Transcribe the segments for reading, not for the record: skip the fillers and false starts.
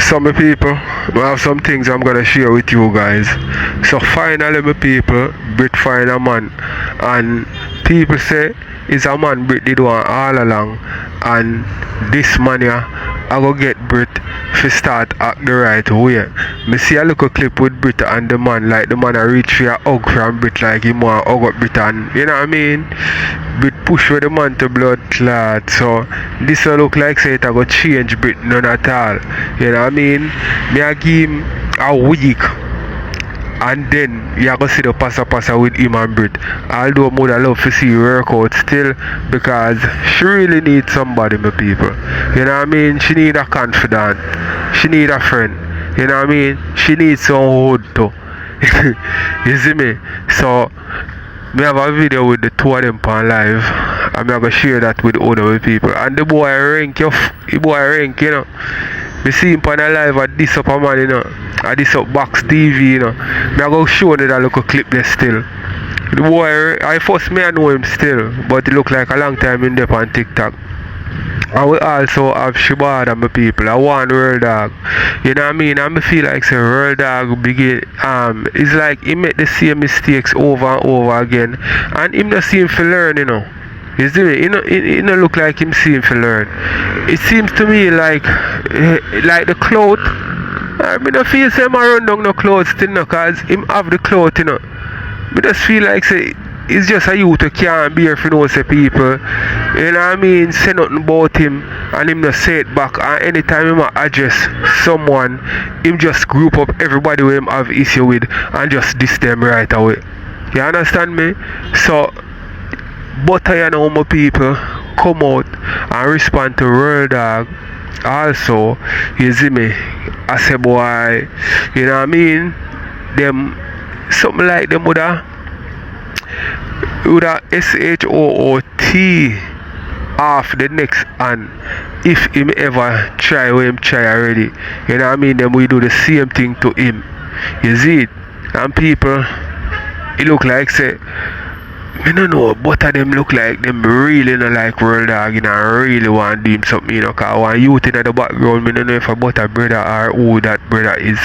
So my people, I have some things I'm gonna share with you guys. So finally my people, Brit find a man, and people say it's a man Brit did one all along, and this man here I go get Brit to start act the right way. Me see a little clip with Brit and the man, like the man I reach for a hug from Brit like he want hug up Brit, and you know what I mean? Brit push with the man to blood clot. So this will look like say it I go change Brit none at all. You know what I mean? Me I give him a week, and then you go see the passa with him and Brit. Although I would love to see work out still, because she really needs somebody, my people. You know what I mean? She need a confidant. She need a friend. You know what I mean? She needs some hood too. You see me? So me have a video with the two of them on live, and I'm gonna share that with all of the people. And the boy rank, you know. We see him on a live at this up a man, you know. At this up box TV, you know. I'm gonna show you that little clip there still. The boy, I first may know him still, but it look like a long time in there on TikTok. And we also have Shibada, my people. I want World Dawg. You know what I mean? I feel like say World Dawg begin it's like he make the same mistakes over and over again, and him not seem to learn, you know. You see me? It don't look like him seem to learn. It seems to me like the cloth. I don't feel say I run down no clothes still, no, cause him have the cloth, you know. I just feel like say it's just a youth who can't bear for no say people. You know what I mean? Say nothing about him and him not say it back. And anytime him address someone, him just group up everybody who him have issue with and just diss them right away. You understand me? So but I know my people come out and respond to World Dawg. Also, you see me, I say boy, you know what I mean? Them something like them would have SH0T off the next hand if him ever try what him try already. You know what I mean? Then we do the same thing to him. You see it? And people, it look like say I don't know, both of them look like them really not like World Dawg, you know, and really want to do him something, you know, because one youth in the background, I don't know if a butter brother or who that brother is,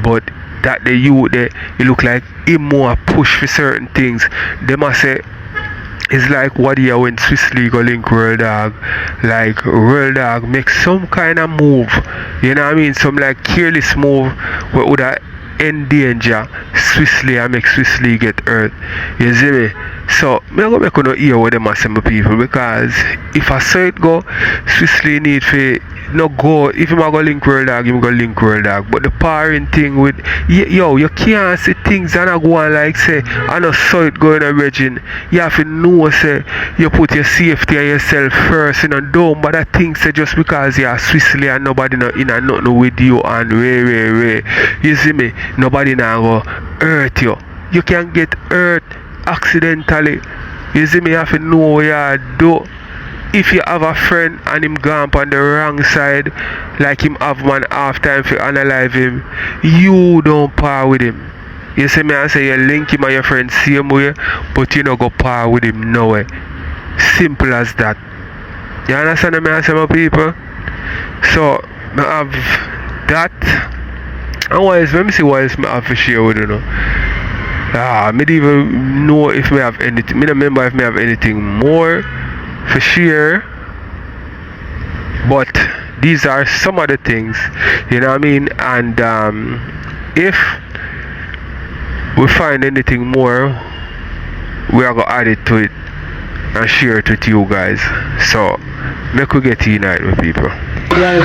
but that the youth there, it look like him more push for certain things. They must say, it's like what year when Swiss League go link World Dawg, like World Dawg make some kind of move, you know what I mean, some like careless move where would endanger Swiss League and make Swiss League get hurt. You see me? So I'm gonna make you hear what them are saying, people, because if I say it go, Swiss League need to not go. If you go link World Dawg, you go link World Dawg. But the parring thing with yo, you can't see things and I go on like say I know saw it going a region. You have to know say you put your safety and yourself first, you know, don't but that thing say just because you're Swiss League and nobody not in and nothing with you and way. You see me? Nobody now go hurt you. You can get hurt accidentally. You see me? You have to know what you do. If you have a friend and him gone on the wrong side, like him have one half time for Unalive him, you don't par with him. You see me? I say you link him and your friend same way, but you don't go par with him no way. Simple as that. You understand me? I say, my people? So I have that. And what else? Let me see what else I have to share with you know. I don't even know if I have anything. I don't remember if I have anything more for share. But these are some of the things, you know what I mean? And if we find anything more, we are going to add it to it and share it with you guys. So, make we get tonight with people. Yeah,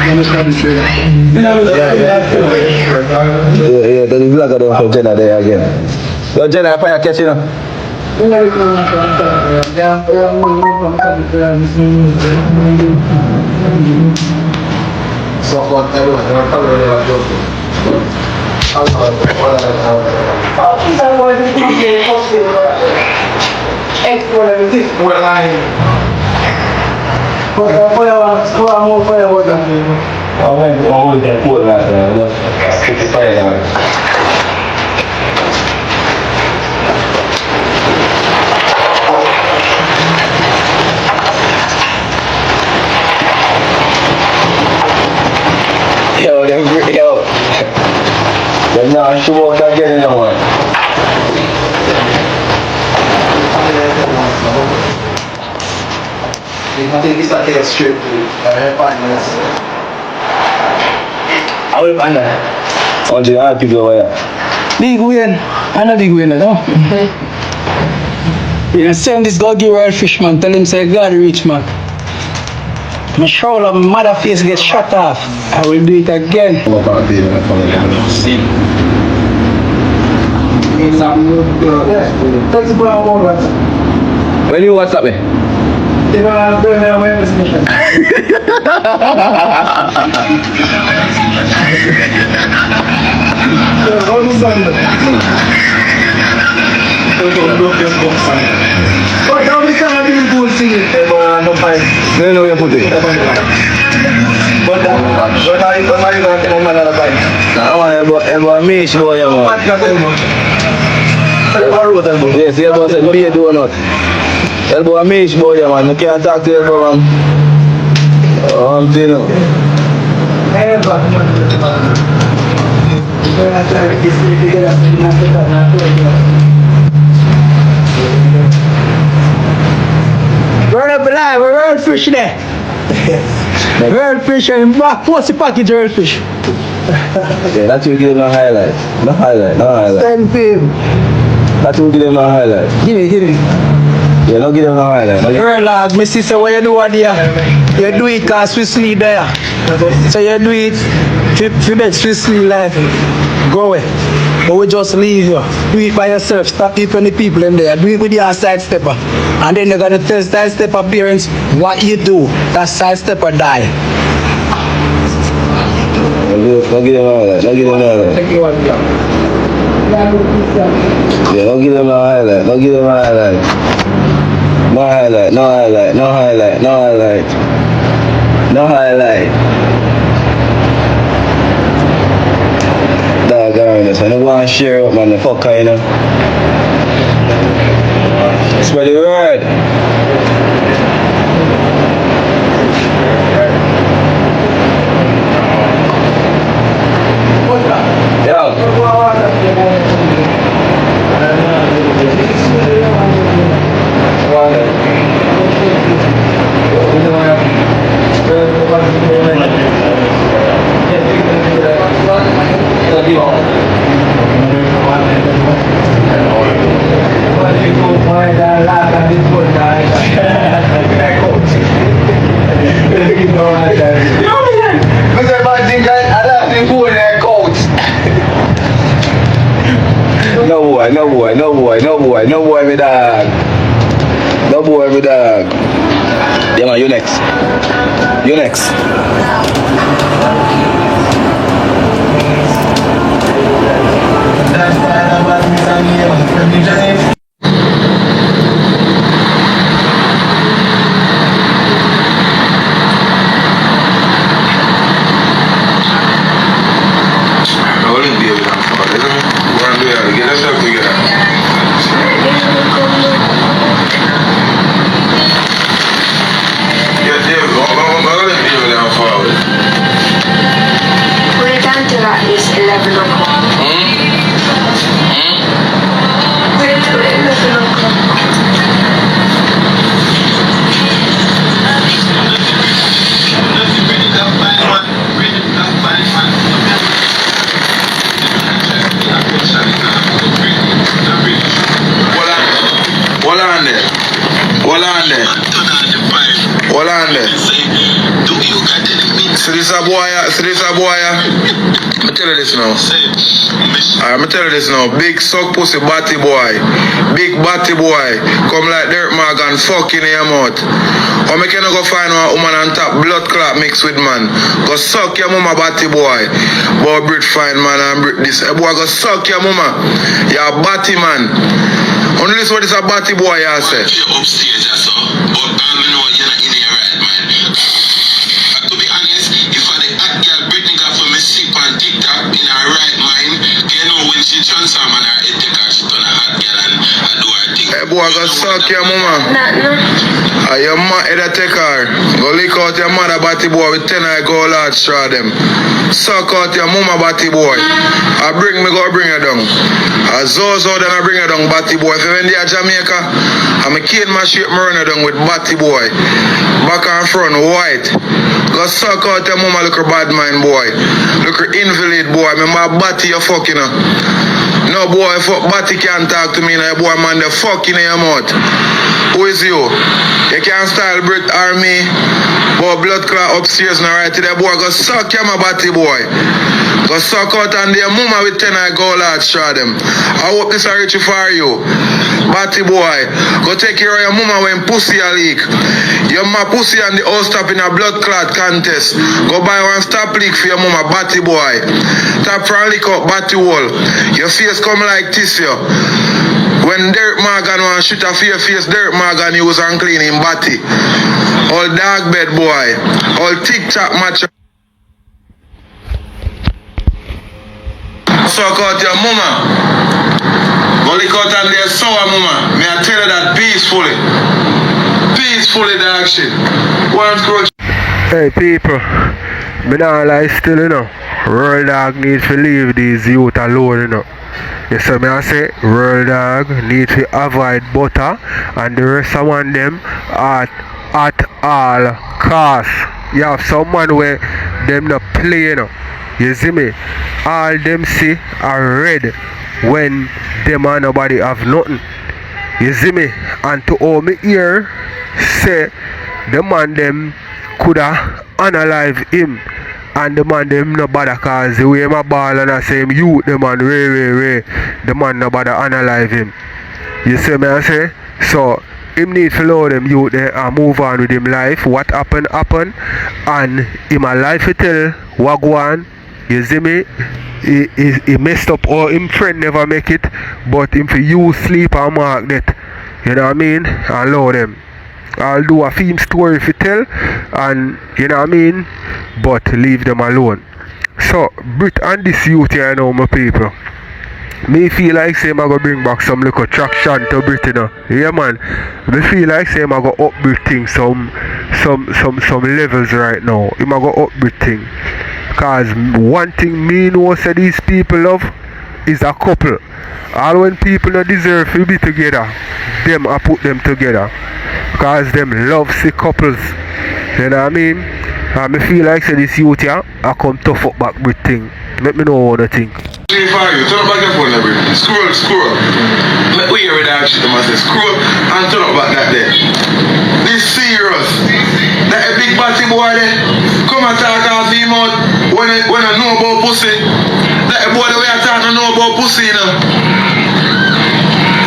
the vlogger don't for Jenna there again. So Jenna, I find a catch, you know. So what everyone, you're probably not joking. Nah, she won't again no one. I think it's like a strip. I will find that. On the other people where? Big win. Another big winner, no? You know, send this God give real fish, man. Tell him say God rich, man. My shoulder, my mother face get shut off. I will do it again. When you WhatsApp me? No, no, you put it. Yes, you have to be a donut. Elbow a mish boy, man. You can't talk to you, man. I'm telling you. We're up alive, we're world fish there. World fish and back, what's the package world fish? Yeah, that will give them a highlight. No highlight, no highlight. Stand film. That will give them a highlight. Give me. Yeah, don't give them a highlight. Girl, lad, my sister, what you do out there? You do it cause Swiss need there. So you do it to make Swiss need life go away. But we just leave you. Do it by yourself. Stop it when the people in there. Do it with your side stepper. And then you're gonna tell side stepper parents what you do. That side stepper die. Don't give them a highlight. Don't give them a highlight. Yeah, don't give them a highlight. Don't give them a highlight. No highlight, no highlight, no highlight, no highlight. No highlight. Dawg, I don't want to share up, man. The fuck, you know. Spread the word. No boy, me dog. No boy, me dog. Yeah, man, you next. You next. I'm tell you this now. Big suck pussy batty boy. Big batty boy. Come like dirt mag and fuck in your mouth. Or me cannot go find one woman on top blood clot mixed with man. Go suck your mama batty boy. But Brit fine man and Brit this. Boy go suck your mama. You're a batty man. Only this what is a batty boy you say. Upstage or so. But I know you're not in here right man. To be honest, if I the hot girl Brit nigga for me sleep on TikTok in her right mind, you know when she transform on her head take her shit on a hot girl and I do her thing. boy go suck your mama. Nah. Your mother head a take her. Go lick out your mother body boy with 10 eye gold hard straw them. Suck out your mama body boy. I bring me go bring her down. I Zozo then I bring her down body boy. If you went there Jamaica, I'm a kid my shit run her down with body boy. Back and front white. Go suck out your mama look her bad mind boy. Look her invalid boy. Me my body you fucking her. No boy fuck body can't talk to me now boy man the fuck in your mouth. Who is you? You can't style Brit or me. But blood clot upstairs now right to the boy. Go suck your my body boy. Go suck out and their mama with 10 eye gold hard straw them. I hope this are rich for you. Body boy. Go take care of your mama when pussy a leak. Your ma pussy and the house stop in a blood clot contest. Go buy one stop leak for your mama body boy. Tap from lick up body wall. Your face come like tissue. When Dirt Morgan want shoot a for your face, Dirt Morgan use and clean him body. All dog bed boy. All TikTok match. Suck out your mama. Go lick out and their sour mama. May I tell you that peacefully. Peacefully dog shit. One scroll. Hey people, me not lie still you know. World Dawg needs to leave these youth alone you know. You see me I say World Dawg needs to avoid butter and the rest of one them at all costs. You have someone where them not play you know. You see me? All them see are red when them and nobody have nothing. You see me? And to all me hear say the man them coulda unalive him and the man them no bother cause the way my ball and I say him youth the man ray the man no bother unalive him. You see me I say? So him need to allow them youth there and move on with him life. What happen and him a life to tell what go on. You see me? He messed up or him friend never make it, but him for you sleep and mark that. You know what I mean? And allow them. I'll do a theme story if you tell and you know what I mean? But leave them alone. So Brit and this youth here now my people. Me feel like say I go bring back some little traction to Brit you know. Yeah man. Me feel like say I go up Brit thing some levels right now. I go up Brit thing. Cause one thing me know say these people love is a couple. All when people don't deserve to be together, them I put them together. Cause them love see couples. You know what I mean? And me feel like say this youth here I come tough up back Brit thing. Let me know what you think. Turn up back your phone there, Brit. Scroll. Let me hear that shit I say scroll and turn up back that there. This serious. That a big body boy there. Come and talk off him out when I know about pussy. That a boy the way I talk I know about pussy you know.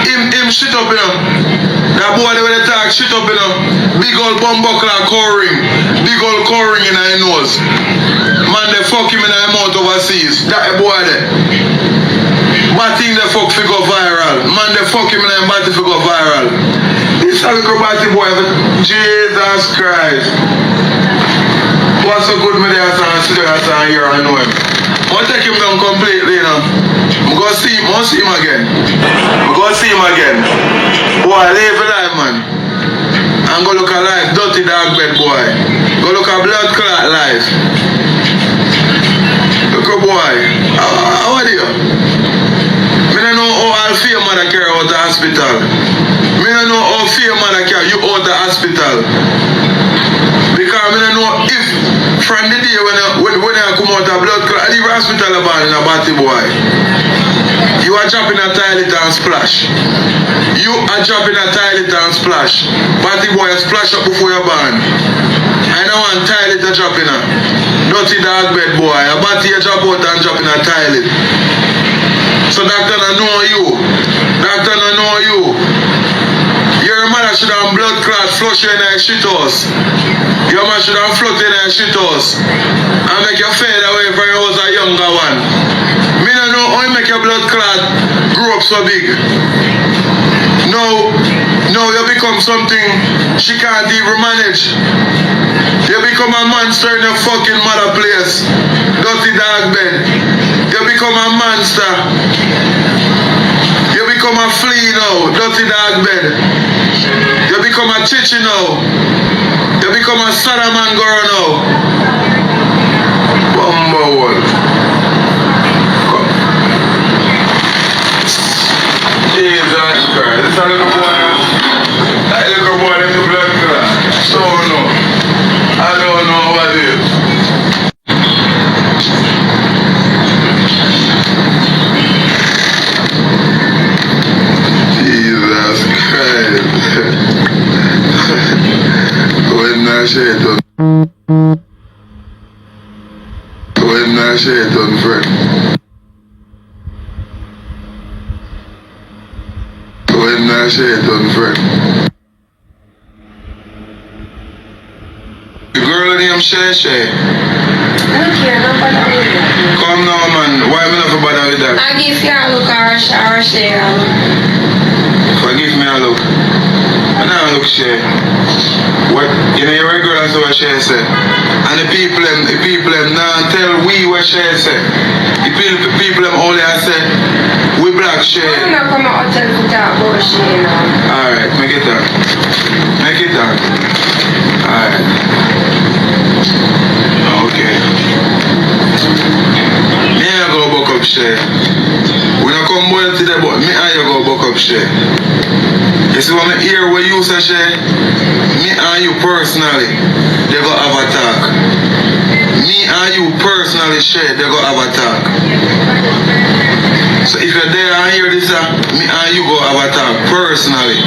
Him shit up you know. That boy the way they talk shit up you know. Big old bumbuckler ring. Big old ring in his nose. Man they fuck him in his mouth overseas. That a boy there. Bad thing they fuck fi go viral. Man they fuck him in his body fi go viral. This a little body boy. Jesus Christ. What's so good me there and here I know him. I'll take him down completely you know. I'm gonna see him again. Boy, live a life man. I'm gonna look at life, dirty dog bed boy. Go look at blood clot life. Look at boy. How are you? Me don't know how Alfie mother carry out the hospital. Me don't know how Alfie mother carry you out the hospital. Because I don't know if from the day when I come out of blood clot, I leave hospital about in a body boy. You are dropping a toilet and splash. Body boy splash up before you're born. I don't want toilet to drop in a dirty dog bed boy. A body you drop out and drop in a toilet. So doctor don't know you. Your mother should have blood clot flush you in her shit house. Your man should have float in her shit house. And make you fade away from your house a younger one. Me don't know how you make your blood clot grow up so big. No, you become something she can't even manage. You become a monster in your fucking mother place. Dirty dog bed. You become a monster. You become a flea now. Dirty dog bed. chichi now. You become a Saddam and girl now. Bumba wolf. Come. Jesus Christ. This is a little boy. That little boy is a blood clot. So no. I don't know what it is. Jesus Christ. When I say it on friend. When I say it on friend. The girl named Shay Shay. I don't care, no bother with that. Come now, man. Why am I not bother with that? I give you a look or share. Forgive me a look. I don't look Shay. What? You know, you're a girl, that's what Shay said. And the people now tell we what Shay said. The people only say, we black Shay. I'm not coming out to talk about share now. Alright, make it dark. Make it dark. Alright. Okay. Me and you go buck up Shay. We don't come well today, but me and you go buck up Shay. You see what I hear what you say, Shay? Me and you personally, they go have a talk. Me and you personally, Shay, they go have a talk. So if you're there and hear this, me and you go have a talk personally.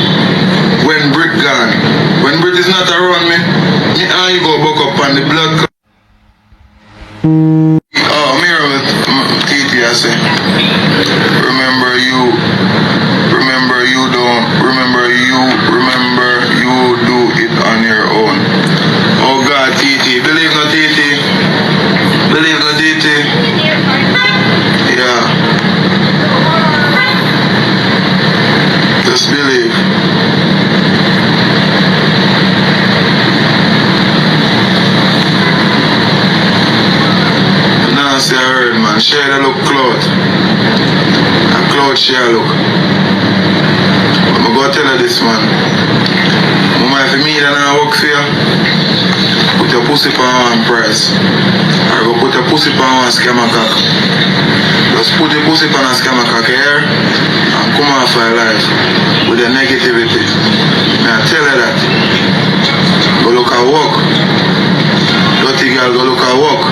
When Brit gone. When Brit is not around me and you go buck up on the blood. Oh, mirror with TT, I say. Remember you do it on your own. Oh God, TT, believe no TT. Believe no TT. Yeah. Just believe. Now see I heard, man. Share the look cloth. A cloth share look. I'm gonna tell her this, man. Mama, if you meet and I work for you, put your pussy on one price. Or go put your pussy on one scammer cock. Just put your pussy on a scammer cock here and come off your life with the negativity. Now tell her that. Go look at work. Dirty girl, go look at work.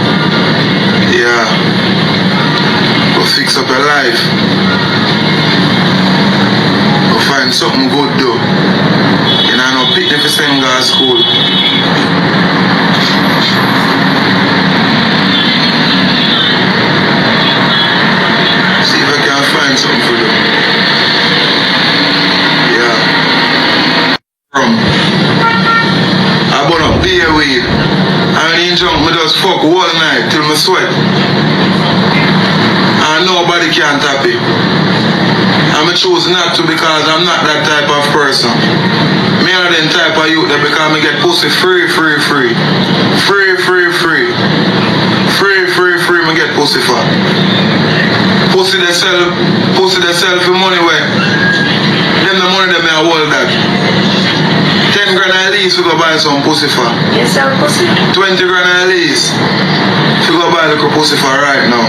Yeah. Go fix up your life. Go find something good though. You know, no picnic for same guy school. See if I can find something for them. Yeah. I bought up beer weed. And in junk, me just fuck all night till me sweat. And nobody can tap it. And I choose not to because I'm not that type of person. Me are the type of youth that because I get pussy free. Free, me get pussy for. Pussy they sell for money where. Them the money that me I hold that. 10 grand at least we go buy some pussy for. You sell pussy? 20 grand at least. We go buy the pussy for right now.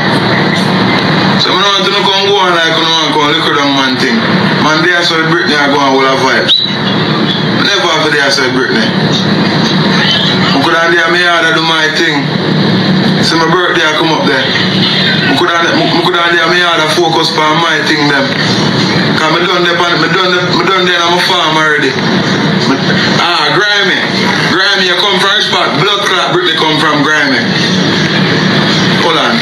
So I don't want to go on like I don't want to go look at them man thing. Man there so Britney I go on with her vibes. I never have there so Britney. I could have there me yard do my thing. So my birthday I come up there. I could have there me yard focus on my thing them. Cause I done there and I'm a farm already. Grimy, you come from which part? Blood clot Britney come from Grimy. Hold on.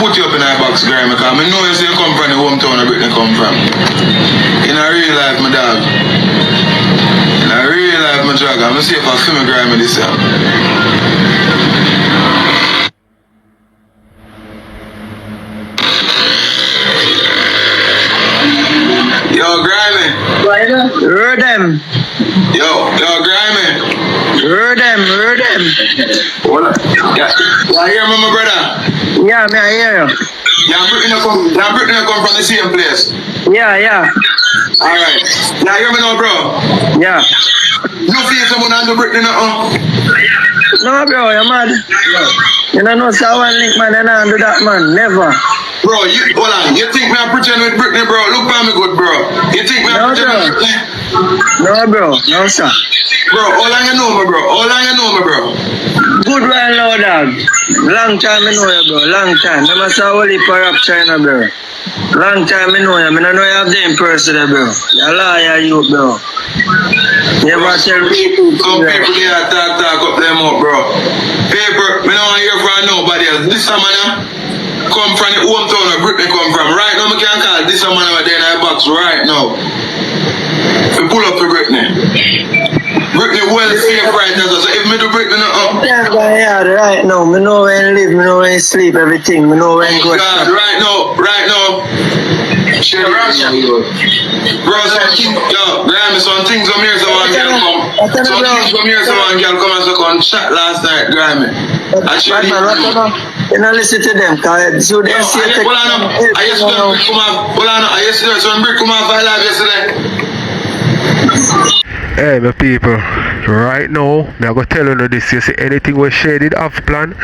Put you up in our box, Grimy, because I know you say you come from the hometown where Britney come from. In a real life, my dog. In a real life, my drag. I'm going to see if I film Grimy this year. Yo, Grimy. Heard them. Yo, Grimy. Heard them. Hold on. Yeah, you hear me, my brother? Yeah, me I hear you. Yeah, Britney come from the same place. Yeah. Alright. Now hear me now, bro. Yeah. You feel someone on the Britney now? No, bro, you're mad. You don't know so one link, man, and I do that, man. Never. Bro, hold on. You think me I pretend with Britney, bro? Look at me good, bro. You think me I pretend with Britney? No, bro. No, sir. Bro, all I know me, bro. All I know me, bro. Good while now, dog. Long time I know you, bro. Long time. I must have only for up China, bro. Long time I know you. I don't know you have them person, bro. You're a liar, you, bro. You ever tell people? Some people they are talk up them up, bro. Paper, me don't want to hear from nobody else. This man come from the hometown where Britney come from. Right now, me can call this man over there in the box right now. We pull up to Britney. Britney well safe right now. So if me do Britney now, Yeah, right now. Me know when live, me know when sleep, everything. Me know when go. God, right now. Shit, bro, some things from here, so one girl come. Some things from here, so one girl come and so come chat last night, Grammy. You know, listen to them, cause so they see it. I just when Brit come off live yesterday. Hey, my people, right now, me I go tell you this. You see anything where she did have plan,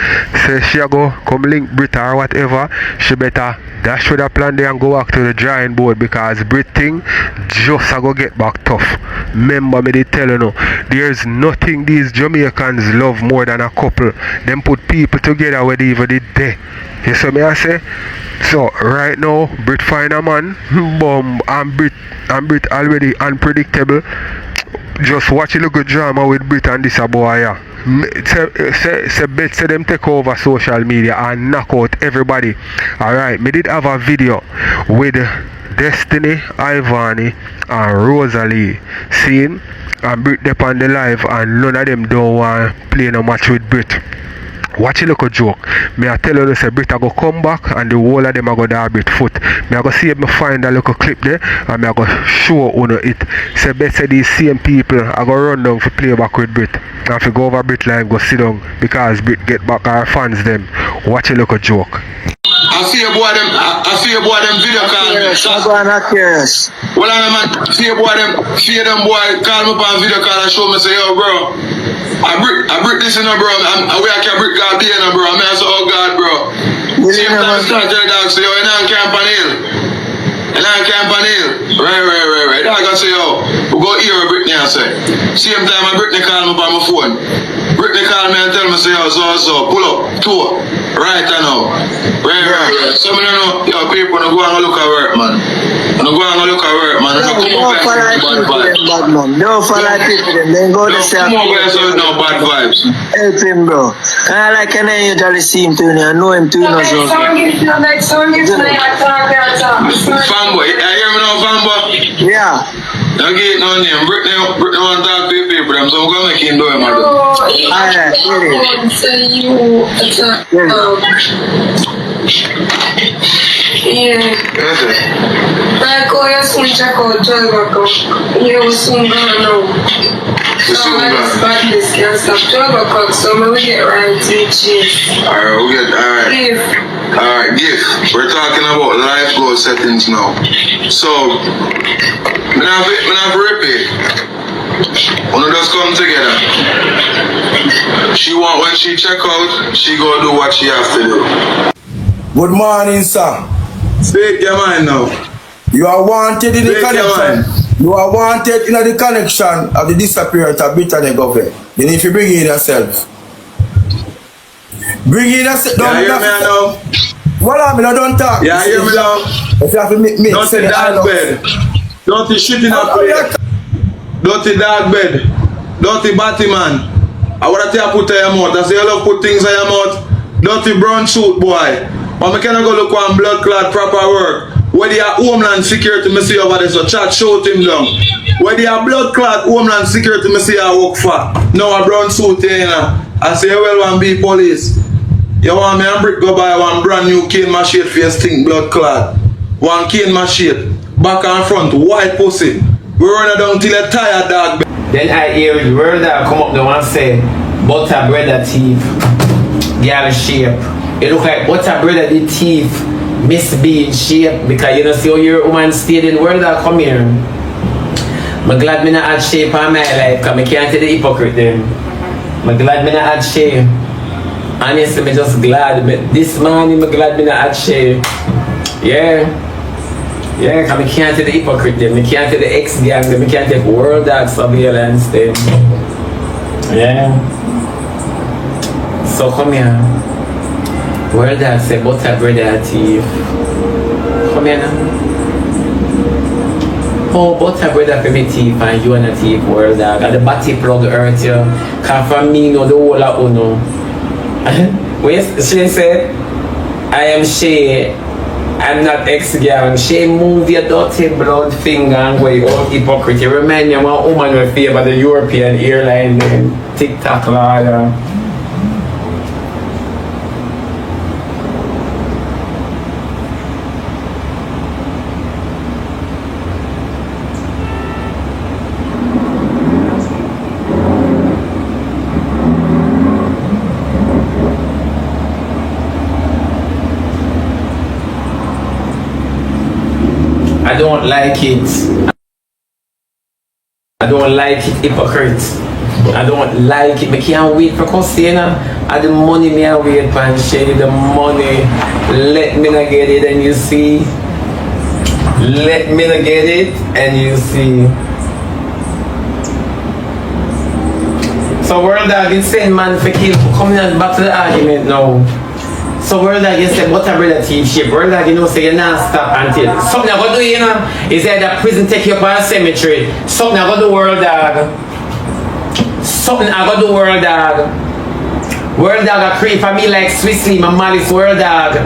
say she go come link Brit or whatever, she better dash with a plan there and go back to the drawing board because Brit thing just a go get back tough. Remember me they tell you now, there's nothing these Jamaicans love more than a couple. Them put people together where they even did there. You see me I say? So right now, Brit find a man, boom, and Brit already unpredictable. Just watch a little drama with Brit and this boy. Yeah. Say bet say them take over social media and knock out everybody. Alright, me did have a video with Destiny, Ivany and Rosealee seeing and Brit up on the live and none of them don't want to play no match with Brit. Watch a look joke. Me I tell you say Brit I go come back and the whole of them I go there Brit foot. Me I go see if me find a little clip there and me I go show uno it. Say bet say these same people I go run down for play back with Brit. And if you go over Brit live go sit down because Brit get back our fans them. Watch a look joke. I see a boy them video call me. I'm not curious. Well I man see them boy call me up on video call and show me say yo bro. I Brit this in a bro. I can Brit God be in a bro. I mean I say oh God bro. Same time I start telling Dawg say yo you know Camp on Hill. And I Camp on Hill. Right. Dawg I say yo we go hear Britney and say. Same time I Britney call me up on my phone. Britney call me and tell me say yo so pull up tour. Right now. Right. So me don't know yo people no go and look at work man. No go and look at work man. Don't follow people, don't follow people, then go to say come over so no bad vibes. help him, bro. I like an usually see him too, I know him too. Like song is like Fanboy, you hear me now, fanboy? Yeah. Don't get no name. Britney want to talk to people, them, so I'm going to make him do it, man. Alright, really. So you like oh you soon check out 12 o'clock. You soon gonna know. So this badness can't stop 12 o'clock, so we get right to the chase. Alright, gift. We're talking about life goal settings now. So, I'm not repeat. When we just come together. She want when she check out, she go do what she have to do. Good morning, sir. Speak your mind now. You are wanted in the Speak your connection. mind. You are wanted in the connection of the disappearance of Brit and the government. You need to bring in yourself. Bring in yourself. Yeah, hear me now. Well, I don't talk. Yeah, hear me now. If you have to make me Don't say the dog bed. Don't the shit in a plate. Don't the dog bed. Don't the Batman. I want to put in your mouth. I say you love put things in your mouth. Don't the brown suit boy. But I can't go look on blood clot proper work. Where they are homeland security, me see over there, so chat shoot him down. Where they are blood clot homeland security, me see I work for. Now a brown suit here, you know. I say, well, one be police. You want me and Brit go buy one brand new cane machine for your stink blood clot. One cane machine, back and front, white pussy. We run it down till you're tired, dog. Then I hear the word that come up there and say, butter bread a thief, girl shape. It look like butter bread a the thief, Miss B in shape, because you know see how your woman stayed in word that come here. I'm glad me not add shape on my life because I can't tell the hypocrite them. I'm glad me not add shape. Honestly, I'm just glad. But this morning, I'm glad me not add shape. Yeah. Yeah, because I can't tell the hypocrite them. I can't tell the ex-gang them. I can't take world dog surveillance them. Yeah. So come here. World dog say, butter brother thief. Come here now. Oh, butter brother for me thief and you and a thief, world dog. And the body plug hurt you. Because for me, no, the whole of uno. Wait, she said, I am Shay. I'm not ex-gang. Shay, move your dirty blood finger and go all hypocrite. You remind me of one woman with favor the European airline name. TikTok lawyer. I don't like it. I don't like it, hypocrite. I don't like it. I can't wait for Costina. And the money me I wait for and share the money. Let me not get it and you see. Let me not get it and you see. So world dog is saying man for kill. Coming back to the argument now. So world dog you say butter brother thief shape. World dog you know say you not stop until something I go do you know is either prison take you up on a cemetery. Something I go do world dog. Something I go do world dog. World dog I create for me like Swissly, my malice world dog.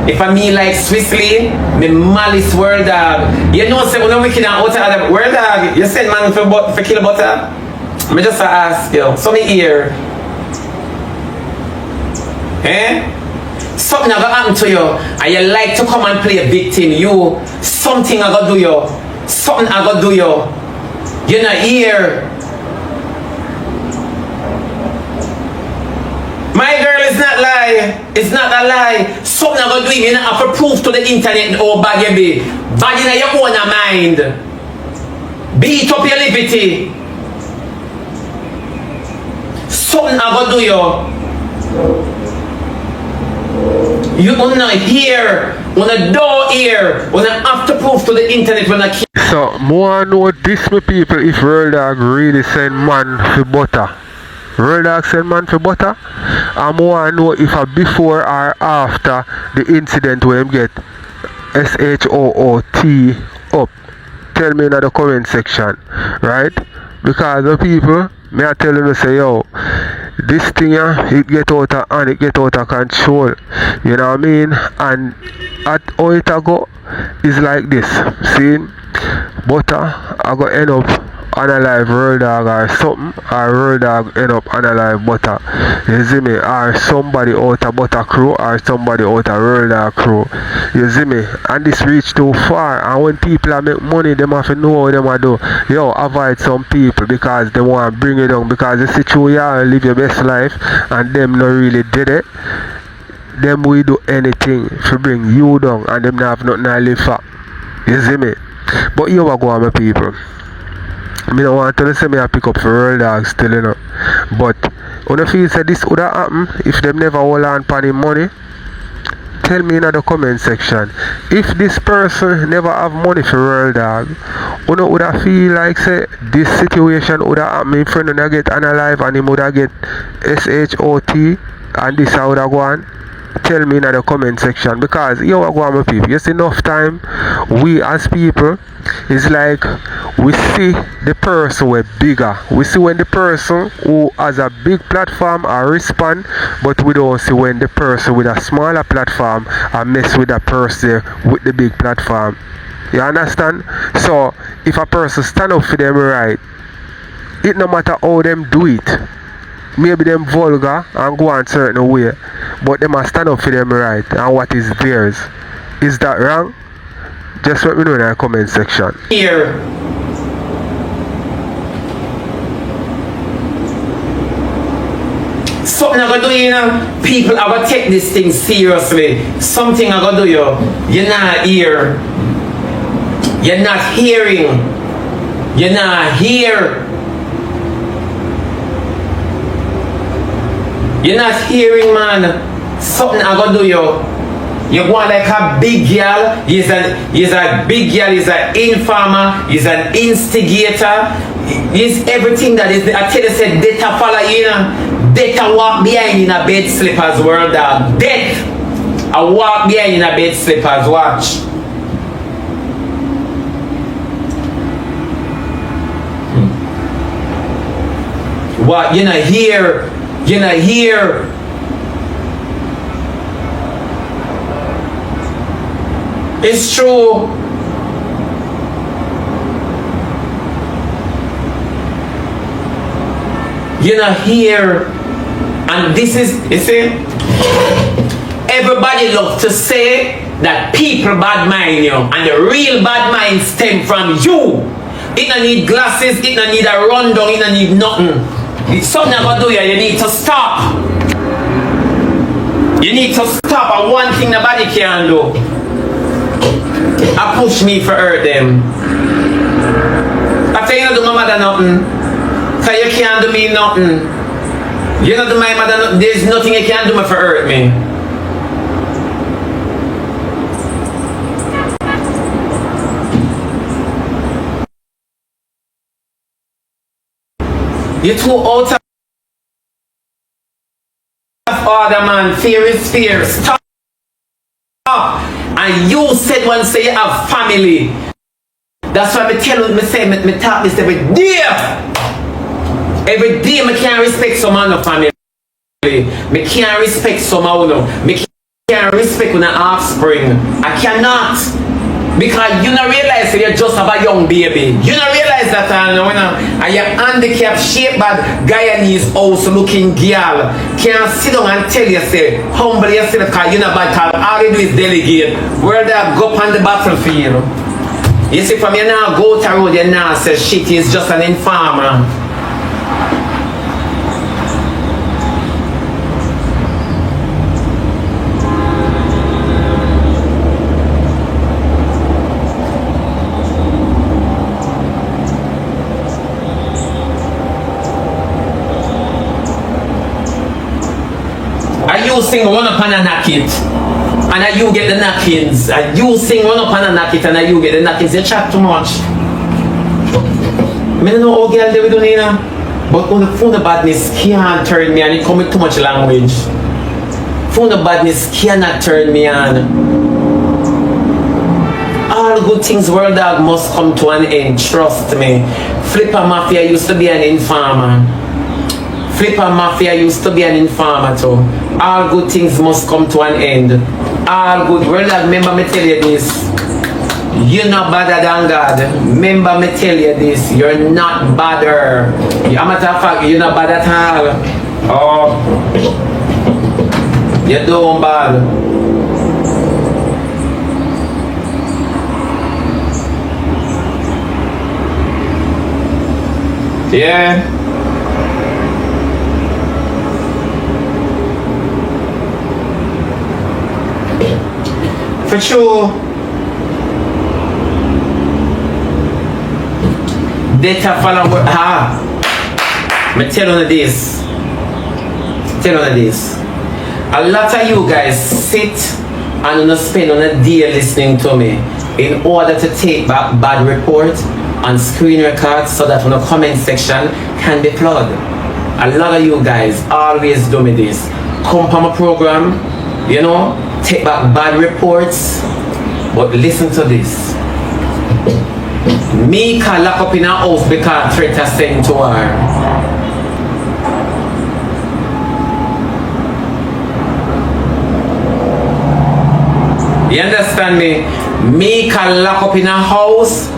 If I me like Swissly, my malice world dog. You know say when I'm wicked and out of other world dog, you send man for kill butter? I just ask you. So me here. Eh? Something I gonna happen to you and you like to come and play a victim. You, something I gonna do you. Something I gonna do you. You're not here. My girl is not lie. It's not a lie. Something I gonna do you not have to prove to the internet how bad you be. Bad in your own mind. Beat up your liberty. Something I gonna do you. You wanna hear, wanna do here, wanna have to prove to the internet when I keep. So, more know this, my people, if World Dog really send man for butter. World Dog send man for butter. And more know if a before or after the incident when him get SH0T up. Tell me in the comment section, right? Because the people, me I tell them, say, yo, this thing here, it get out of hand, it get out of control. You know what I mean? And at how it go is like this. See? Butter I go end up Unalive World Dog or something, or World Dog end up Unalive butter. You see me? Or somebody out of butter crew or somebody out of World Dog crew. You see me? And this reach too far. And when people are make money, them have to know what them are do. Yo, avoid some people because they want to bring it down. Because the situation you live your best life and them not really did it. Them will do anything to bring you down and them not have nothing to live for. You see me? But you are going, my people. I don't want to say me I pick up for World Dog still, you know. But when I feel say this would have happened if them never hold on for the money, tell me in the comment section. If this person never have money for World Dog, you know, would have feel like say this situation would have happened in front of him get Unalive and him would have get SH0T and this would have gone. Tell me in the comment section because you are going my people. Just enough time we as people it's like we see the person with bigger. We see when the person who has a big platform are respond, but we don't see when the person with a smaller platform are mess with a person with the big platform. You understand? So if a person stand up for them right, it no matter how them do it. Maybe them vulgar and go on certain way, but they must stand up for them right and what is theirs. Is that wrong? Just let me know in the comment section. Here. Something I gotta do, you know. People are gonna take this thing seriously. Something I gotta do, you. You're not here. You're not hearing. You're not here. You're not hearing, man. Something I gonna do you. You want like a big girl. He's a big girl. He's an informer. He's an instigator. He's everything that is. I tell you, say, data follow you, data walk behind in a bed slippers, world dog. Death. I walk behind in a bed slippers. Watch. What? You're not here. You're not here. It's true. You're not here. And this is, you see, everybody loves to say that people bad mind you. And the real bad mind stem from you. It don't need glasses, it don't need a rundown, it don't need nothing. It's something I'm gonna do here, you need to stop. You need to stop. And one thing nobody can do. I push me for hurt them. I tell you not do my mother nothing. Cause you can't do me nothing. You not do my mother nothing. There's nothing you can do me for hurt me. You're too out of order, man. Fear is fear. Stop. And you said once say you have family. That's why I tell you, me talk this every day. Every day I can't respect some of the family. I can't respect some of them. I can't respect when I offspring. I cannot. Because you don't realize that you're just a young baby. You don't realize that and you're handicapped, shaped by Guyanese house looking girl. Can't sit down and tell you, say, humble yourself because you're not bad. All you do is delegate. Where they go on the battlefield. You see, from you now go to road, you now say shit, he's just an informer. You sing run up and a knock it, and you get the knockings. And you sing run up and a knock it, and you get the knockings. You chat too much. I don't know how girl they will do now, but on the phone the badness can't turn me on. It come with too much language. Phone the badness cannot turn me on. All good things, world dog, must come to an end. Trust me. Flipper Mafia used to be an informer. Flipper Mafia used to be an informer too. All good things must come to an end. All good. Well, remember me tell you this. You're not better than God. Remember me tell you this. You're not better. As a matter of fact, you're not bad at all. Oh. You're doing bad. Yeah. For sure. Data follow me tell you this. Tell you this. A lot of you guys sit and spend on a day listening to me in order to take back bad report and screen records so that on the comment section can be plugged. A lot of you guys always do me this. Come from a program, you know, take back bad reports, but listen to this. Me can lock up in her house because threat has sent to her. You understand me? Me can lock up in her house.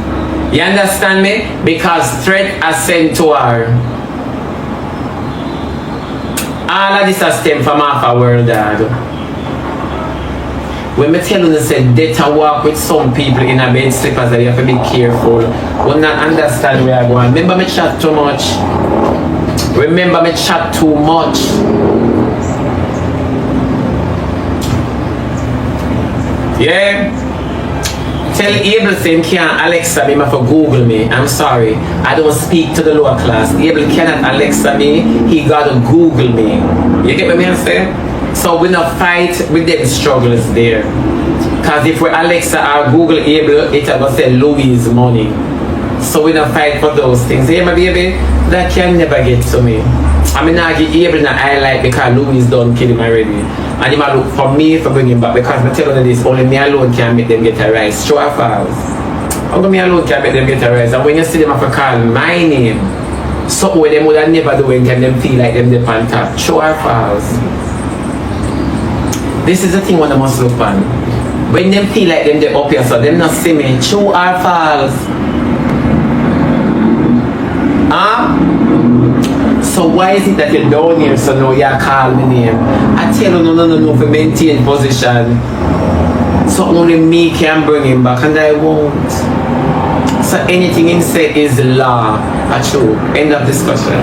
You understand me? Because threat has sent to her. All of this has stemmed from half a world, dog. When me tell you to say death and walk with some people in a bed slippers that you have to be careful. We not understand where I go. Remember me chat too much. Remember me chat too much. Yeah. Tell Abel saying can't Alexa me for Google me. I'm sorry. I don't speak to the lower class. Abel cannot Alexa me. He gotta Google me. You get what I'm saying? So we not fight with them struggles there. Cause if we Alexa or Google Abel, it's gonna say Louis money. So we not fight for those things. Hey my baby, that can never get to me. I mean I get Abel in the highlight because Louis done kill him already. And he might look for me for bringing him back because I'm telling you this, only me alone can make them get a rise. True or false? Only me alone can make them get a rise. And when you see them have to call my name, something where them would have never do and them feel like them dip on top. True or false? This is the thing what I must look on. When them feel like them they up here, so them not see me. True or false? Huh? So why is it that you're down here so now you call me name? I tell you no for maintain position. So only me can bring him back and I won't. So anything him say is law. True. End of discussion.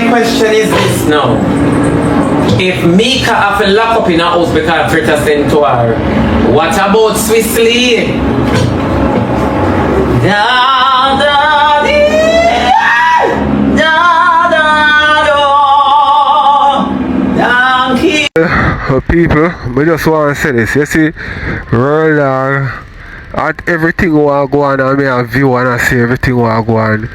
Question is this now. If Mika have to lock up in a house because Fritta sent to her, what about Swissley? Da da dee, da da do. People, I just want to say this. You see, World Dawg, at everything will go on, and me a view and I see everything will go on.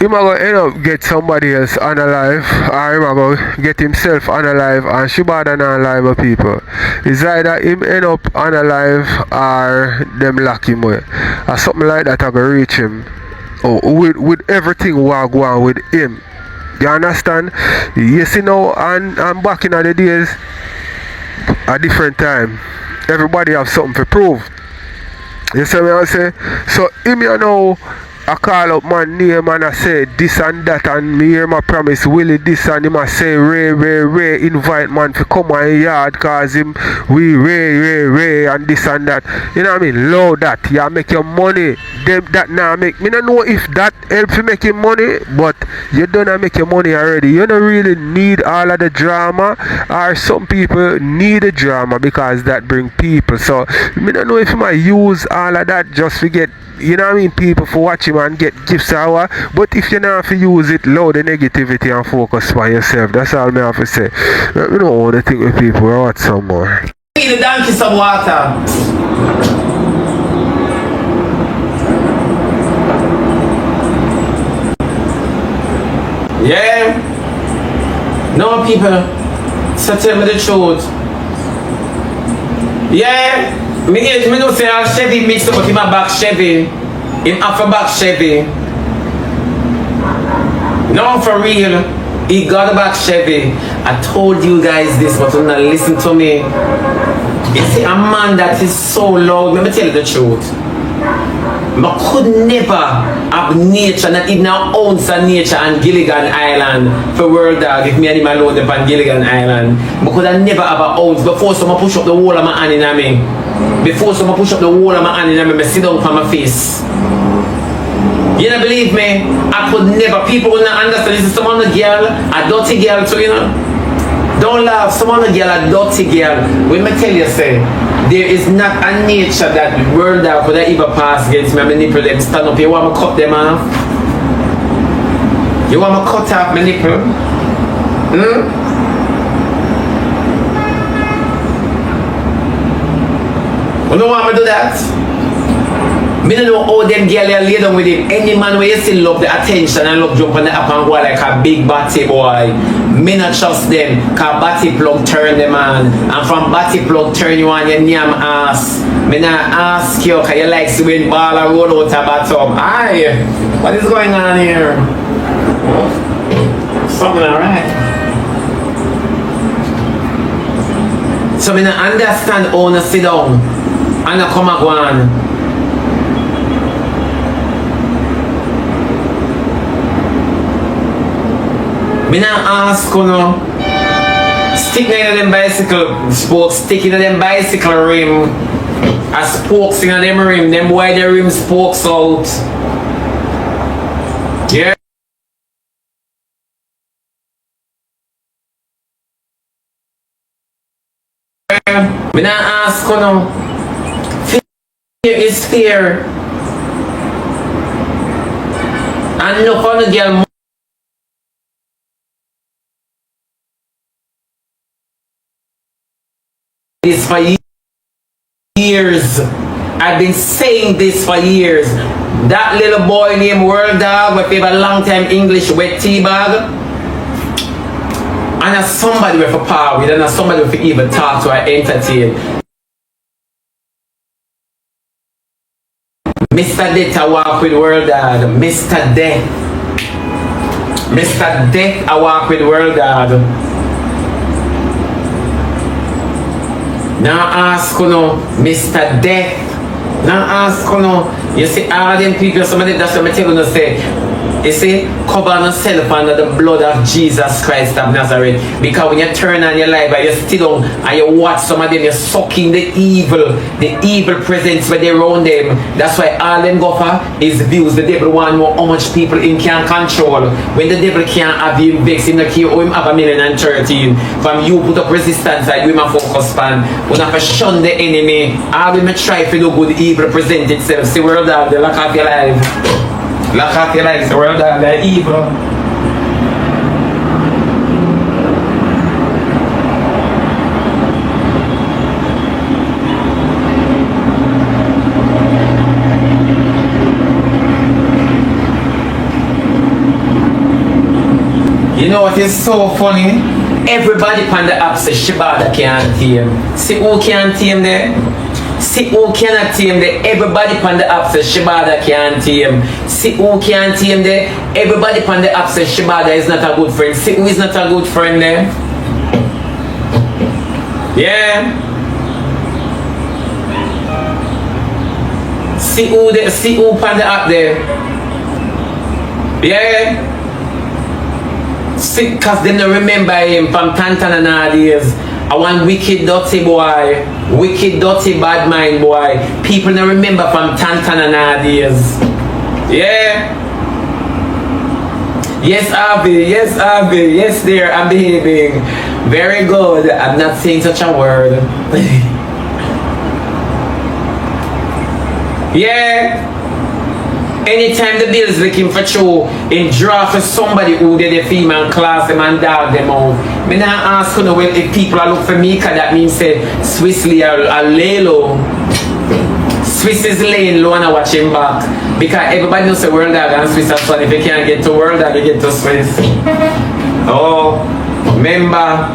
He might go end up get somebody else Unalive, or he might go get himself Unalive and she bad and Unalive people. It's either him end up Unalive or them lock him away. Or something like that I go reach him. Oh, with everything will go on with him. You understand? You see now, and back in the days, a different time. Everybody have something to prove. You see what I say? So him you know, I call up my name and I say this and that and me hear my promise Willie this and him I say Ray invite man to come on yard cause him we Ray and this and that. You know what I mean? Low that you make your money. Them that now make me don't know if that helps you make your money, but you don't make your money already. You don't really need all of the drama, or some people need the drama because that bring people. So me don't know if you might use all of that just to get, you know what I mean, people for watch him and get gifts hour. But if you not have to use it, load the negativity and focus on yourself. That's all me have to say. You don't want to think with people or what some more. Need the donkey some water. Yeah. No people. So tell me the truth. Yeah. Me don't say I'll Chevy mix up with him a back Chevy. Him after back Chevy. No, for real. He got a back Chevy. I told you guys this, but you're not listen to me. You see, a man that is so loud, let me tell you the truth. I could never have nature, not even an ounce of nature on Gilligan Island for World Dawg if me and him alone up on Gilligan Island. I could have never have an ounce before someone push up the wall of my hand in me. Before someone push up the wall of my hand in me, I sit down on my face. You don't believe me? I could never. People will not understand. This is someone a girl, a dirty girl too, you know. Don't laugh. Someone a girl, a dirty girl. When me tell you, say, there is not a nature that World Dawg could ever pass against me. I'm nipple them stand up. You want me cut them off? You want me cut off my nipple? You don't want me to do that? Me don't know how them girls lay down with him. Any man where you still love the attention and love jump on the up and go like a big batty boy. Me not trust them, cause batty plug turn them on. And from batty plug turn you on your damn ass. Me not ask you, cause you like to win ball and roll out a bottom. Aye, what is going on here? Something alright. So me not understand how to sit down and not come and go on. Me not ask you no. Stick in them bicycle spokes, stick in them bicycle rim. A spokes in them rim, them why the rim spokes out. Yeah. Me not ask you no. Fear is fear. And look on the girl this for years. I've been saying this for years. That little boy named World Dawg, we have a long time English wet tea bag. And as somebody with a power with, and as somebody with even talk to or entertain. Mr. Death I walk with World Dawg. Mr. Death. Mr. Death I walk with World Dawg. Now ask you no, Mr. Death. Now ask you no. You see all them people, somebody that's what I tell you say. You see, cover yourself under the blood of Jesus Christ of Nazareth. Because when you turn on your life and you sit down and you watch some of them, you're sucking the evil presence where they're around them. That's why all them go for is views. The devil want to know how much people him can control. When the devil can't have him vex, him not care how him have 1,013. From you put up resistance and we must focus on. We have to shun the enemy. All we may try to do good, evil present itself. See World Dawg, the lock of your life. Lock up your life, the World Dawg, they're evil. You know what is so funny? Everybody on the app says Shibada can't tame. See who can't tame there? See who cannot tame there. Everybody on the app says Shibada can't tame. See who can't tame there. Everybody on the app says Shibada is not a good friend. See who is not a good friend there. Yeah. See who on the app there. Yeah. See, cause they don't remember him from Tantanana days. I want wicked dirty boy, wicked dirty bad mind boy. People don't remember from Tantanana days. Yeah. Yes, Abby. Yes, Abby. Yes, dear. I'm behaving very good. I'm not saying such a word. Yeah. Anytime the bills looking for true, in draw for somebody who did the female class them and dog them out. Me not ask you know if people are look for me, cause that means say Swissly are lay low. Swiss is laying low and I watch him back. Because everybody knows the World Dawg and Swiss are fun. If you can't get to World Dawg, you get to Swiss. Oh, member.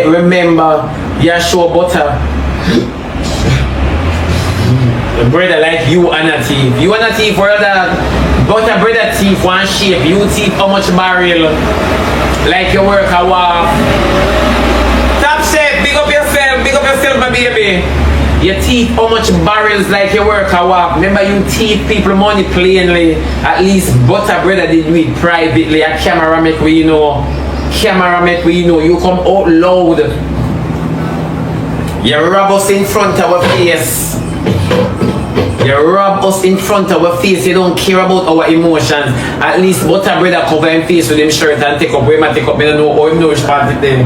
Remember, yeah, show butter. A brother like you and a thief. You and a thief, World Dawg. But a brother thief one shape. You thief how much barrel? Like you work a walk. Top chef, big up yourself, my baby. You thief how much barrels like you work a walk. Remember you thief people money plainly. At least butter brother did do it privately. A camera make we know. You come out loud. You rob us in front of our face. You rob us in front of our face. You don't care about our emotions. At least butter brother cover him face with him shirt and take up. Where I take up, I don't know how him know which part it then.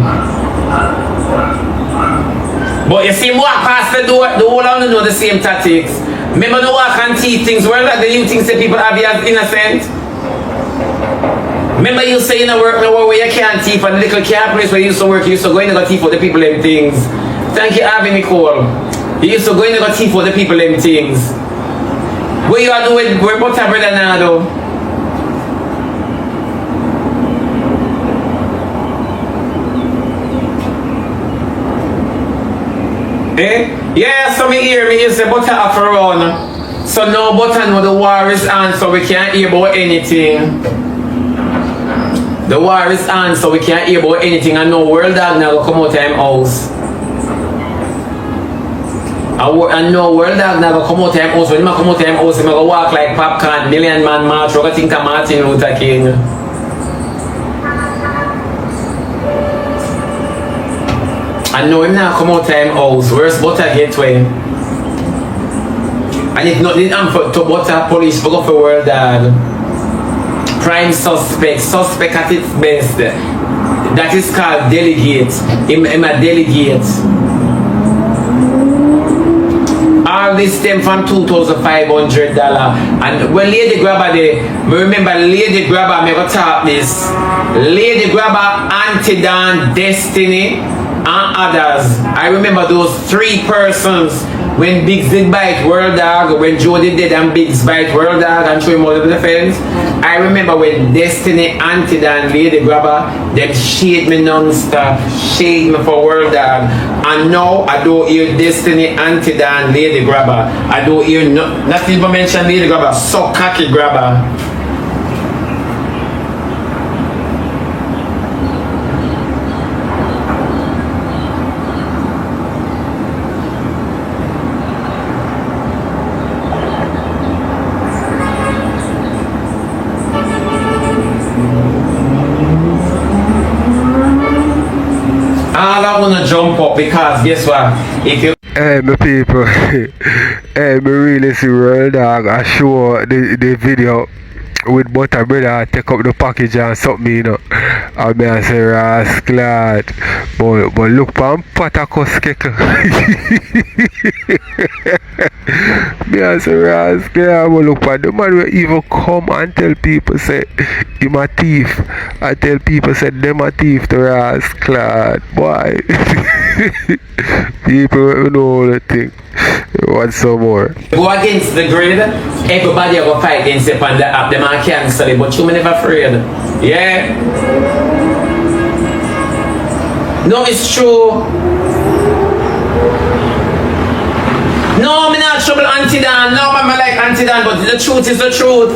But you see him walk past the door, the whole of them know the same tactics. Remember the walk and teeth things, where like the new things that people have you as innocent? Remember you say you don't work nowhere where you can't thief, and the little car place where you used to work, you used to go in and go thief for the people them things. Thank you, Abby Nicole. You used to go in and go thief for the people them things. What you are doing, where butter brother now though? Eh? Yeah, so me hear me say butter off around. So now butter know the war is on, so we can't hear about anything. The war is on, so we can't hear about anything. And no World Dawg now go come out of him house. I know World Dog never come out time house. When he come out time house, he go walk like popcorn, million man march. I think of Martin Luther King. I know him now come out time house. Where's Butter Gateway? And if not, I'm to Butter police for go for World Dog. Prime suspect at its best. That is called delegate. I'm a delegate. All this stem from $2,500. And when Lady Grabber there, remember Lady Grabber, me go talk this. Lady Grabber, Antidan, Destiny, and others. I remember those 3 persons when Biggs did bite World Dog, when Jody did and Biggs bite World Dog and show him all the defense. I remember when Destiny, Antidan, Lady Grabber, them shade me non-stop, shade me for World Dog. And now I don't hear Destiny, Antidan, Lady Grabber. I don't hear not even mention Lady Grabber, so cocky Grabber. I want to jump up because guess what? If you Hey, my people, hey, me really see World Dog. I show the video with Butter Brother take up the package and something, you know. And me I say, rascal, but look pan patakos keke. Me I say, rascal, but look pan the man will even come and tell people say him a thief. I tell people say them a thief to rascal, boy. People know the thing. Want some more? Go against the grid, everybody will fight against it on the app. Them are cancel it, but you never afraid. Yeah. No, it's true. No, I'm not trouble Antidan. No, I'm like Antidan, but the truth is the truth.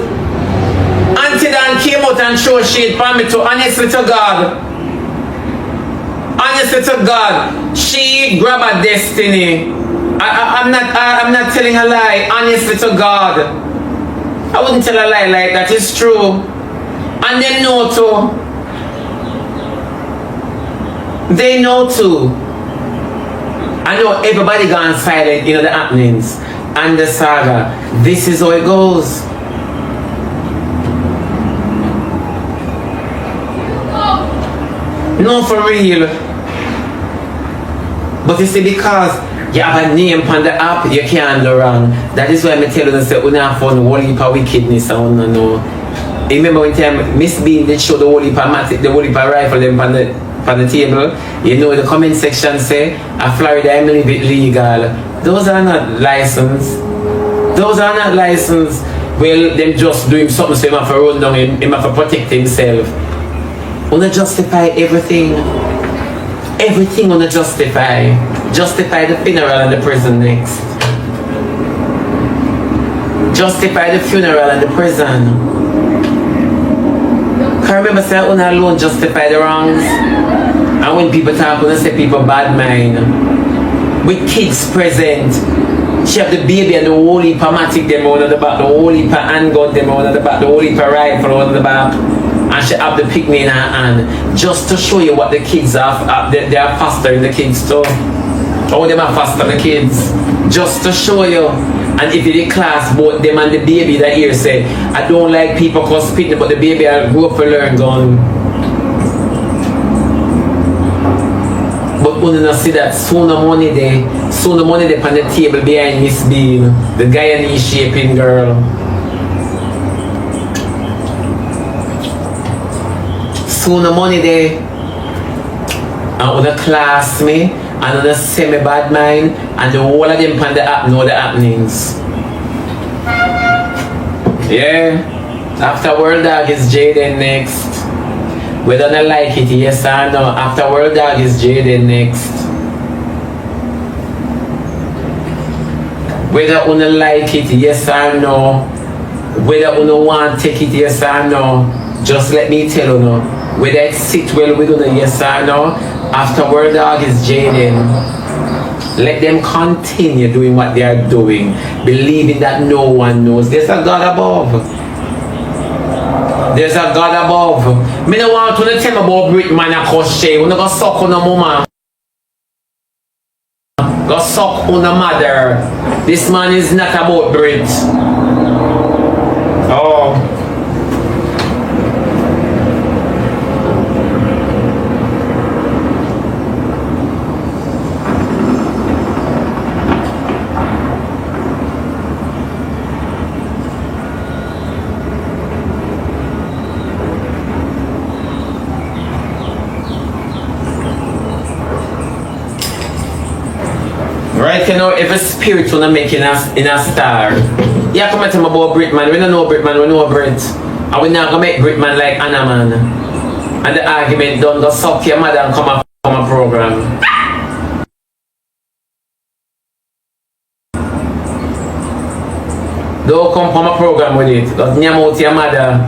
Antidan came out and showed shit for me to honestly to God. Honestly to God, she grabbed her destiny. I'm not telling a lie. Honestly to God, I wouldn't tell a lie like that. It's true, and they know too. They know too. I know everybody gone silent. You know the happenings and the saga. This is how it goes. No, for real. But you see, because you have a name on the app, you can't do wrong. That is why I tell you that say, we have found the whole heap of wickedness. I don't know. Remember one time Miss Bean did show the whole heap of rifle them on the table. You know the comment section say, a Florida I believe it legal. Those are not licensed. Those are not licensed. Well, them just doing something so him have to run down him have to protect himself. Wanna justify everything. Everything wanna justify. Justify the funeral and the prison next. Justify the funeral and the prison. Can I remember say una alone justify the wrongs? And when people talk, when say people bad mind. With kids present. She have the baby and the whole heap of matic them on the back, the whole heap of handgun them on the back, the whole heap of rifle on the back. And she have the picnic in her hand. Just to show you what the kids are, they are fostering the kids too. How them are fostering the kids. Just to show you. And if you did class, both them and the baby that here say, I don't like people cause spitting, but the baby I grew up to learn gun. But when you see that sooner money there on the table behind Miss Bean, the Guyanese shaping girl. Sooner money there, and with the class me, and the semi-bad mind, and the whole of them on the app know the happenings. Yeah, after World Dog is Jayden next. Whether I like it, yes or no. After World Dog is Jayden next. Whether you like it, yes or no. Whether you want to take it, yes or no. Just let me tell you no. Whether it sit well with you, yes or no. After World Dog is Jayden. Let them continue doing what they are doing, believing that no one knows. There's a God above. There's a God above. Me no want to tell me about Brit man a crochet. We no go suck on a mama. Go suck on a mother. This man is not about Brit. Oh. Right, you know, if a spirit wanna make in a star, yeah, come and tell me about Brit man. We don't know Brit man, we know Brit. And we not gonna make Brit man like Anna man. And the argument done, go suck your mother and come a program. Don't come from a program with it. Go nyam out your mother.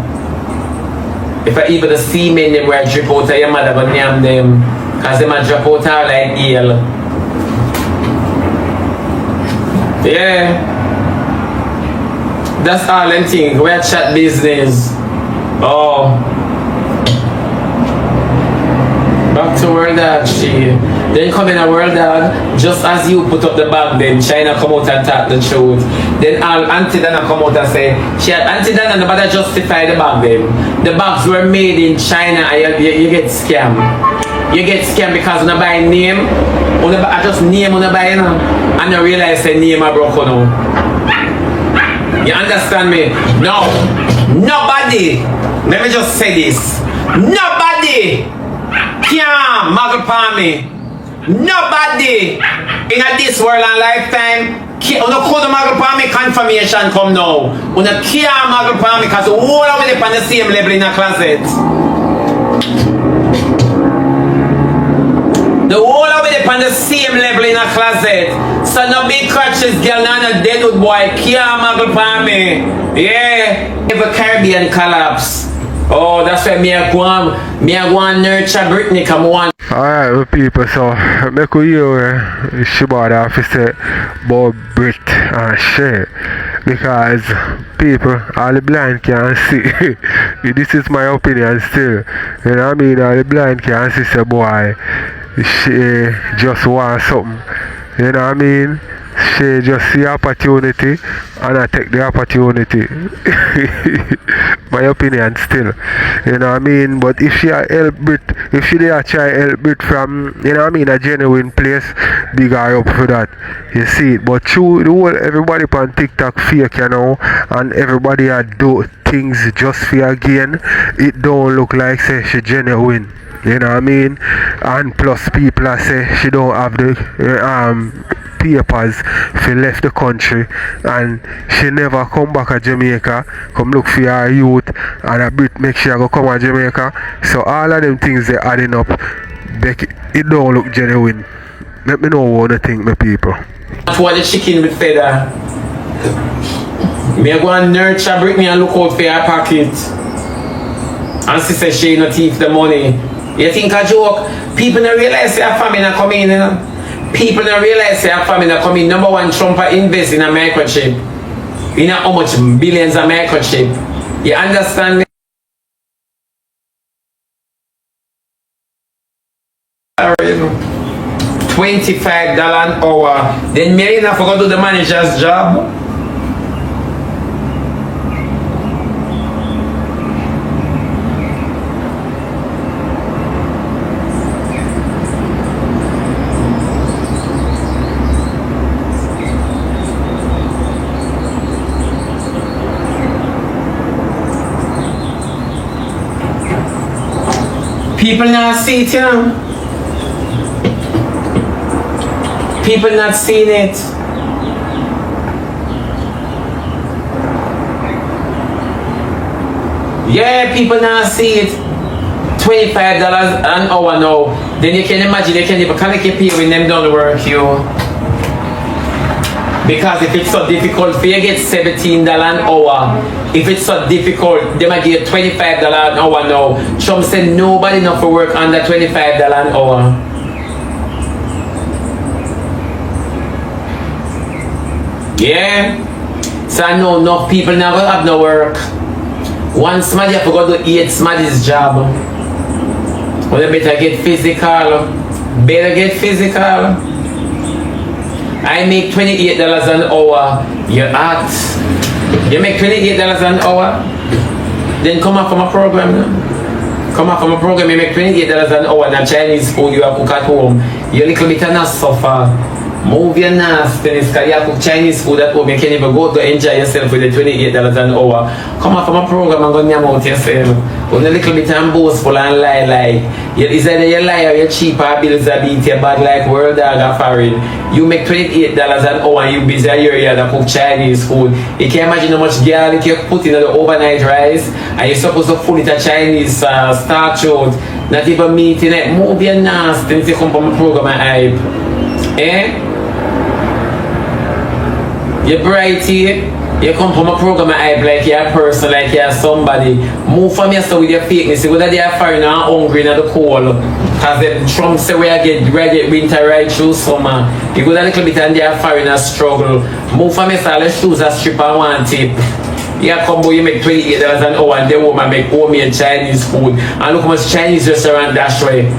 If I even the semen them where drip out of your mother, go nyam them. Cause them a drop out her like eel. Yeah, that's all them things. We're chat business. Oh, back to World Dog. She then come in a World Dog. Just as you put up the bag, then China come out and talk the truth. Then all Auntie Dana come out and say she had Auntie Dana nobody justify the bag. Them the bags were made in China and you get scammed. You get scammed because when I buy name, I just name when I buy and I realize the name I broke on. You understand me? No, nobody. Let me just say this. Nobody can muggle upon me. Nobody in this world and lifetime. Una could muggle upon me. Confirmation come now. Una can't muggle upon me because all of them on the same level in a closet. The whole of it on the same level in a closet. So no big crutches, girl, none of deadwood boy can't muggle upon me. Yeah. If a Caribbean collapse. Oh, that's why me I go and nurture Britney come on. Alright, people, so me could hear she bought off to say about Brit and shit. Because people, all the blind can see. This is my opinion still. You know what I mean? All the blind can see say boy. She just wants something, you know what I mean? She just see opportunity and I take the opportunity. My opinion still, you know what I mean? But if she help Brit, if she dare try help Brit from, you know what I mean, a genuine place, big her up for that. You see it. But true, the whole everybody on TikTok fake, you know, and everybody do things just for a gain. It don't look like say she genuine. You know what I mean? And plus people are say she don't have the papers she left the country and she never come back to Jamaica, come look for her youth and a Brit make sure go come to Jamaica. So all of them things they adding up, it don't look genuine. Let me know what you think, my people. That's what the chicken with feather. Me go and nurture Britney and look out for her pocket. And she says she not thief the money. You think a joke? People don't realize their family not come in, you know? People don't realize their family not come in. Number one, Trump invest in a microchip. You know how much billions of microchip. You understand me? $25 an hour. Then Marina forgot to do the manager's job. People not see it, you know. People not seeing it. Yeah, people not see it. $25 an hour now. Then you can imagine they can even connect your people when them done work you. Because if it's so difficult for you get $17 an hour, if it's so difficult, they might give $25 an hour now. Trump said nobody enough for work under $25 an hour. Yeah? So I know enough people never have no work. One somebody have to go to 8 somebody's job. Well, they better get physical. Better get physical. I make $28 an hour. You act. You make $28 an hour. Then come up from a program. No? Come up from a program, you make $28 an hour in a Chinese food you have cook at home. You little bit of not suffer. Move your nastiness, because you have cook Chinese food at home. You can't even go to enjoy yourself with the $28 an hour. Come up from a program and go nyam out yourself. When a little bit and boastful and lie like. It's either you lie or you cheap or bills a beat you bad like World Dog or foreign. You make $28 an hour and you busy a year to cook Chinese food. You can't imagine how much garlic you put in the overnight rice and you're supposed to full it a Chinese starch out. Not even meat in it. Move your nasty if you come from a program and hype. Eh? You're bright here. You come from a program and hype like you're a person, like you're somebody. Move from yourself with your fakeness. Whether they are foreign or hungry in the cold. Because the Trump say we get winter right through summer. You go a little bit and they are foreign and struggle. Move from yourself, let's choose a strip and one tip. You come boy, you make $28 an hour and the woman make homemade Chinese food. And look how much Chinese restaurant Dashway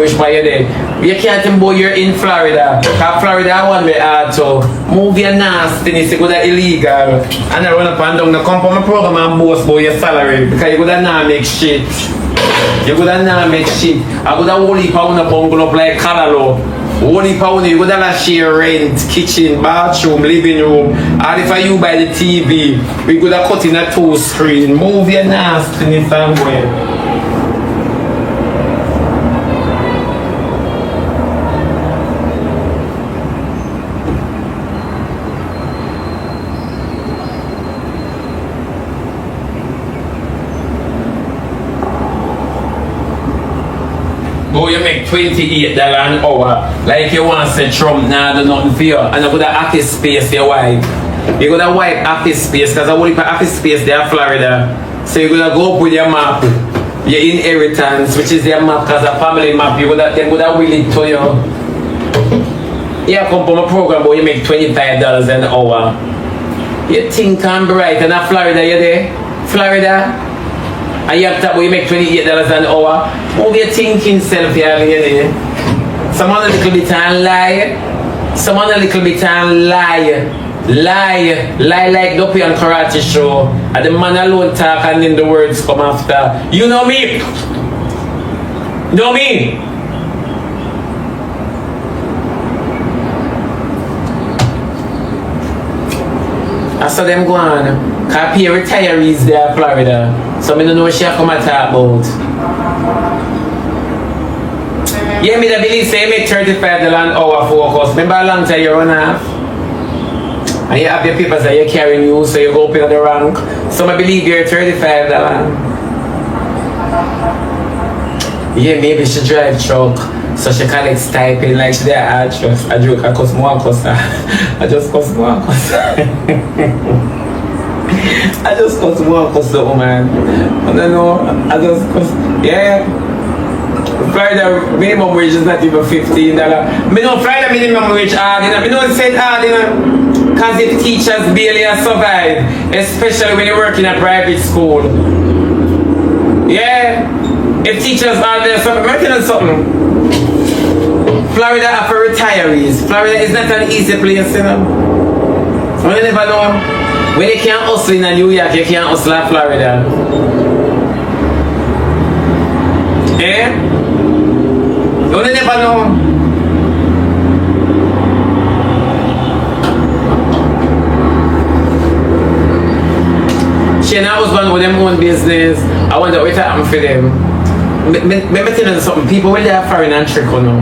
which part you there. You can't think boy, you're in Florida. Because Florida I want me hard to move your nastiness, you go that illegal. And I run up and down, come from a program and boast about your salary. Because you go that now make shit. You go that now make shit. I go that whole heap of bungalow up like Calalo. Only pound you go down share rent, kitchen, bathroom, living room. And if you buy the TV, we go to cut in a 2 screen. Move your nastiness and go. Go you make $28 an hour. Like you want to say Trump now do nothing for you. And you go to office space your wife. You go to wipe office space because I want to office space there in Florida. So you're gonna go up with your map, your inheritance, which is your map because a family map, you go to will it to you. You come from a program where you make $25 an hour. You think I'm bright and in Florida you're there? Florida? And you have to you make $28 an hour. Move your thinking self here. Someone a little bit and lie. Someone a little bit and lie. Lie like Dopey and Karate show. And the man alone talk and then the words come after. You know me? Know me? I saw them go on. Cause pay retirees there in Florida. So I don't know what she come and talk about. Yeah, me that believe say make $35 an hour focus. Remember a long time you run off? And you have your papers that you're carrying you, so you go up in the rank. So I believe you're $35. Yeah, maybe she drive truck. So she collects stipend like she there actress. I joke, I cost more cost. I just cost more cost. I just cost more cost the woman. I don't know, I just cost, yeah. Florida minimum wage is not even $15. Me know Florida minimum wage hard, you know. Me know it's said hard, you know. Cause if teachers barely survive, especially when you work in a private school. Yeah. If teachers are there, so working on something. Florida are for retirees. Florida is not an easy place, you know. You never know. When you can't hustle in New York, you can't hustle in Florida. Eh? You never know. She and her husband with them own business. I wonder what happened for them. Let me tell you something. People when they are foreign and trick, you know.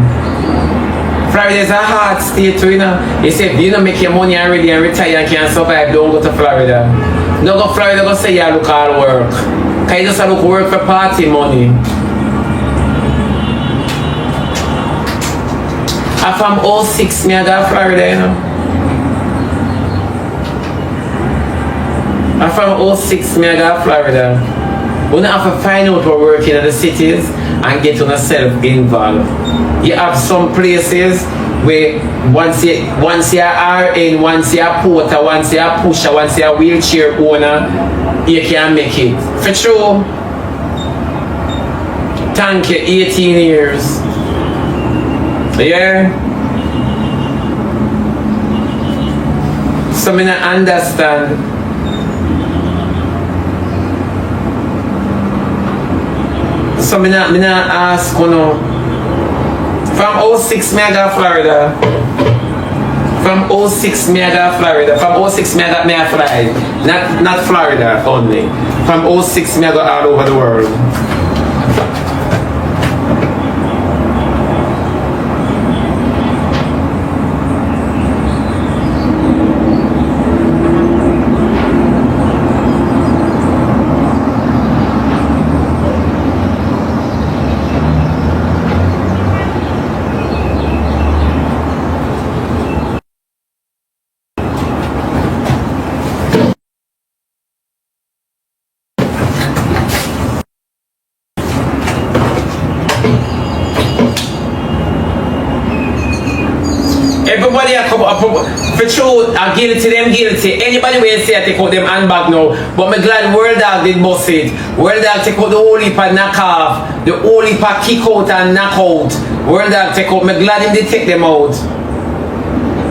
Florida is a hard state too, you know. You say if you don't make your money already and retire and can't survive, don't go to Florida. No go Florida, go say you look all work. Cause you just look work for party money. I'm from 06, me I got Florida, you know. I'm from 06, me I got Florida. We don't have to find out we're working in the cities and get yourself involved. You have some places where once you are RN, once you are porter, once you are pusher, once you are wheelchair owner, you can make it. For true. Thank you, 18 years. Yeah? So I don't understand. So I don't ask, you know, from 06 me I got Florida. From 06 me I got Florida. From 06 me I got me a fly. Not Florida only. From 06 me I got all over the world. Everybody a come up for true, I guilty them guilty. Anybody will say I take out them handbag now. But me glad World Dawg did bust it. World Dawg take out the whole heap and knock off. The whole heap kick out and knock out. World Dawg take out, me glad him did take them out.